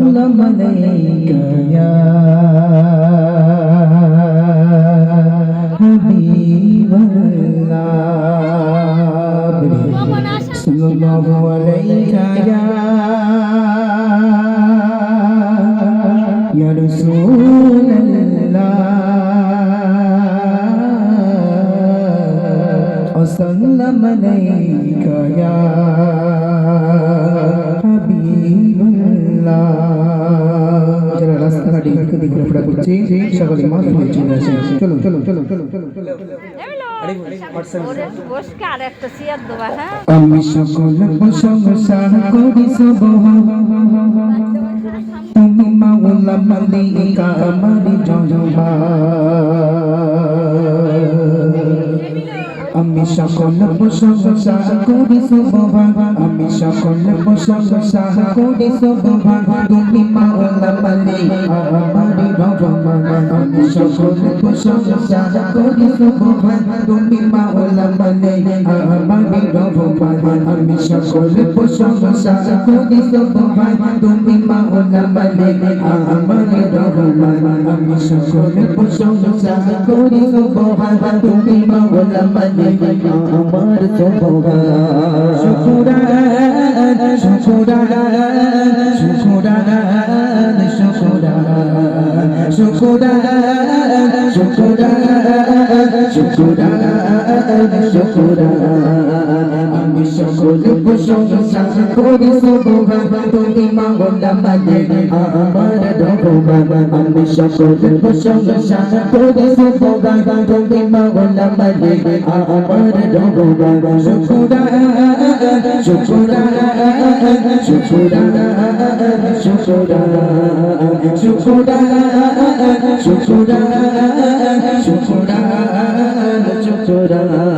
وسلم عليك يا حبيب الله صلى الله عليك يا رسول الله وسلم عليك يا حبيب الله যারা রাস্তাঘাটে দিকে ঘোরাফেরা করছে সকলে মাথা নিয়ে চলে আসে চলো চলো চলো চলো চলো চলো আমি সকল প্রশংসা করি তুমি মাওলা মালিকা আমার জনবা আমি সকল প্রশংসা করি সুবহান আমি সকল প্রশংসা করি সুবহান তুমি মাওলা মালিকা আমার রহমান আমি সকল প্রশংসা করি সুবহান তুমি মাওলা মালিকা আমার রহমান আমি সকল প্রশংসা করি সুবহান তুমি মাওলা মালিকা আমার রহমান আমি সকল প্রশংসা করি সুবহান তুমি মাওলা মালিকা আমার সুবহান শুকরান শুকরান শুকরান শুকরান শুকরান শুকরান শুকরান শুকরান আমি সকল প্রশংসা করি সুবহান তুমি মাওলা মালিকা আমার রহমান আমি সকল প্রশংসা করি সুবহান তুমি মাওলা মালিকা আমার রহমান শুকরান শুকরান শুকরান শুকরান শুকরান শুকরান শুকরান শুকরান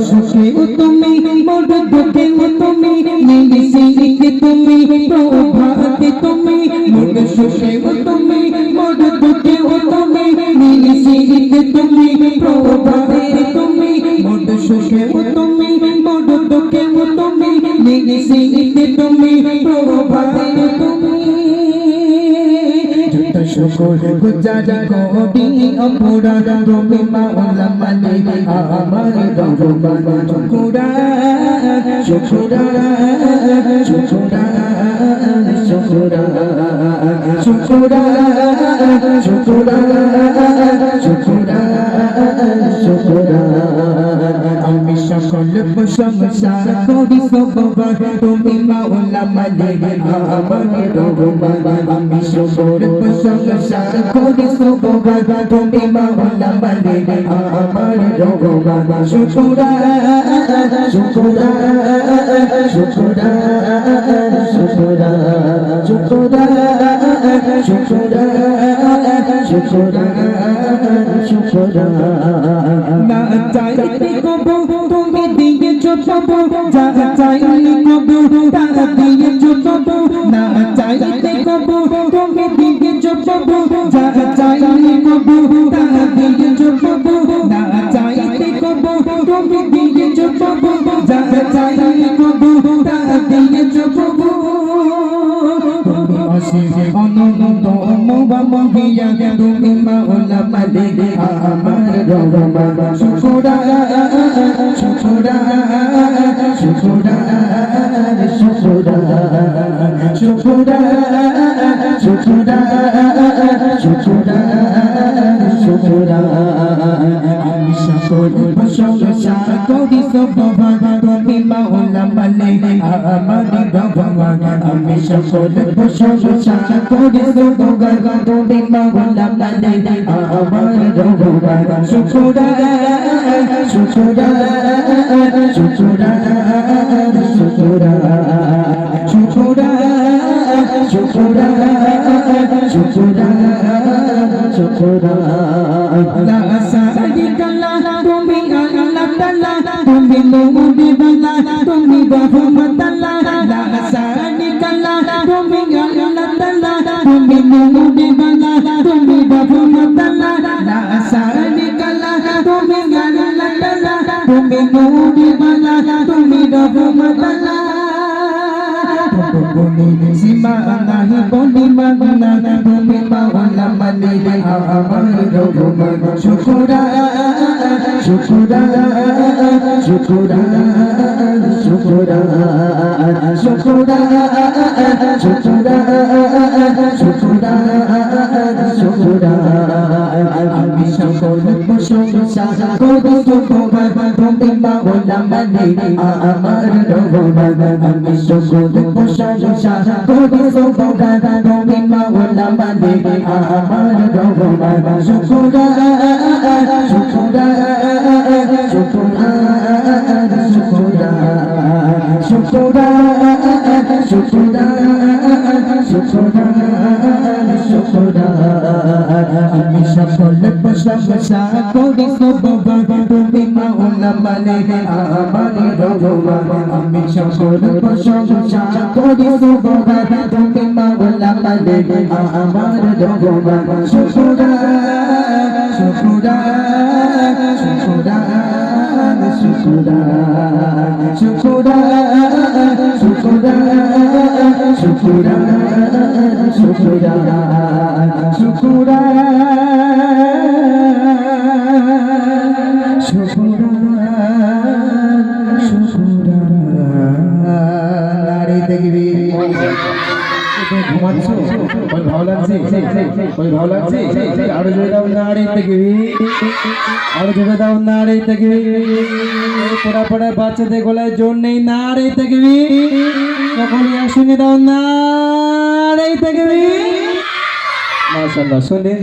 সুখে তুমি মোর দুঃখে তুমি নিমিষে তুমি প্রভাতে তুমি মোর সুখে তুমি মোর দুঃখে তুমি নিমিষে তুমি প্রভাতে তুমি মোর সুখে তুমি মোর দুঃখে তুমি নিমিষে তুমি প্রভাতে তুমি শুকর গুজারি কোটি অপরাধ তুমি মাওলা মালিকা আমার রহমান শুকরান শুকরান শুকরান শুকরান শুকরান শুকরান শুকরান শুকরান আমি সকল প্রশংসা করি সুবহান তুমি মাওলা মালিকা আমার রহমান আমি সকল প্রশংসা করি সুবহান তুমি মাওলা মালিকা আমার রহমান শুকরান শুকরান শুকরান শুকরান শুকরান শুকরান শুকরান শুকরান না চাইতে কবু তুমি দিয়েছ প্রভু যা চাইলে কবু তা দিয়েছ প্রভু না চাইতে কবু তুমি দিয়েছ প্রভু যা চাইলে কবু তা দিয়েছ প্রভু না চাইতে কবু তুমি দিয়েছ প্রভু যা চাইলে কবু তা দিয়েছ প্রভু তুমি অসীম অনন্ত মহিয়া তুমি মাওলা মালিকা আমার রহমান শুকরান শুকরান শুকরান শুকরান শুকরান শুকরান শুকরান শুকরান আমি সকল প্রশংসা করি সুবহান তুমি মাওলা মালিকা আমার রহমান আমি সকল প্রশংসা করি সুবহান তুমি মাওলা মালিকা আমার রহমান শুকরান শুকরান শুকরান শুকরান শুকরান শুকরান শুকরান শুকরান লা সারিকা লাহ তুমি আল্লাহ তাআলা তুমি মুজিবাল্লাহ তুমি রহমাতাল্লাহ লা সারিকা লাহ তুমি আল্লাহ তাআলা তুমি মুজিবাল্লাহ তুমি রহমাতাল্লাহ লা সারিকা লাহ তুমি আল্লাহ তাআলা তুমি মুজিবাল্লাহ তুমি রহমাতাল্লাহ বলি সীমা নাহি বলি মাগনা তুমি মাওলা মালিক আমার রহমান শুকরা শুকরা শুকরা শুকরা শুকরা শুকরা শুকরা শুকরা আমি সকল প্রশংসা করি তোমার তুমি মাওলা মালিক আমার রহমান আমি সকল প্রশংসা করি তোমার তুমি মাওলা মালিক আমার রহমান শুকরা শুকরা শুকরা শুকরা শুকরা শুকরা শুকরা শুকরা আমি সকল প্রশংসা করি তোমার তুমি মাওলা মালিক আমার রহমান আমি সকল প্রশংসা করি তোমার তুমি মাওলা মালিক আমার রহমান শুকরা শুকরা শুকরা শুকরা শুকরা শুকরা শুকরা শুকরা শুকরা ঘুমাচ্ছো ওই ভালো লাগছে ওই ভালো লাগছে আরো জোরে দাও নাড়ি থেকে আরো জোরে দাও নাড়ি থেকে পড়া পড়া বাচ্চাদের গলায় জোর নেই নাড়ি থেকে সকলে একসঙ্গে দাও নাড়ি থেকে মাশাআল্লাহ শুনেন।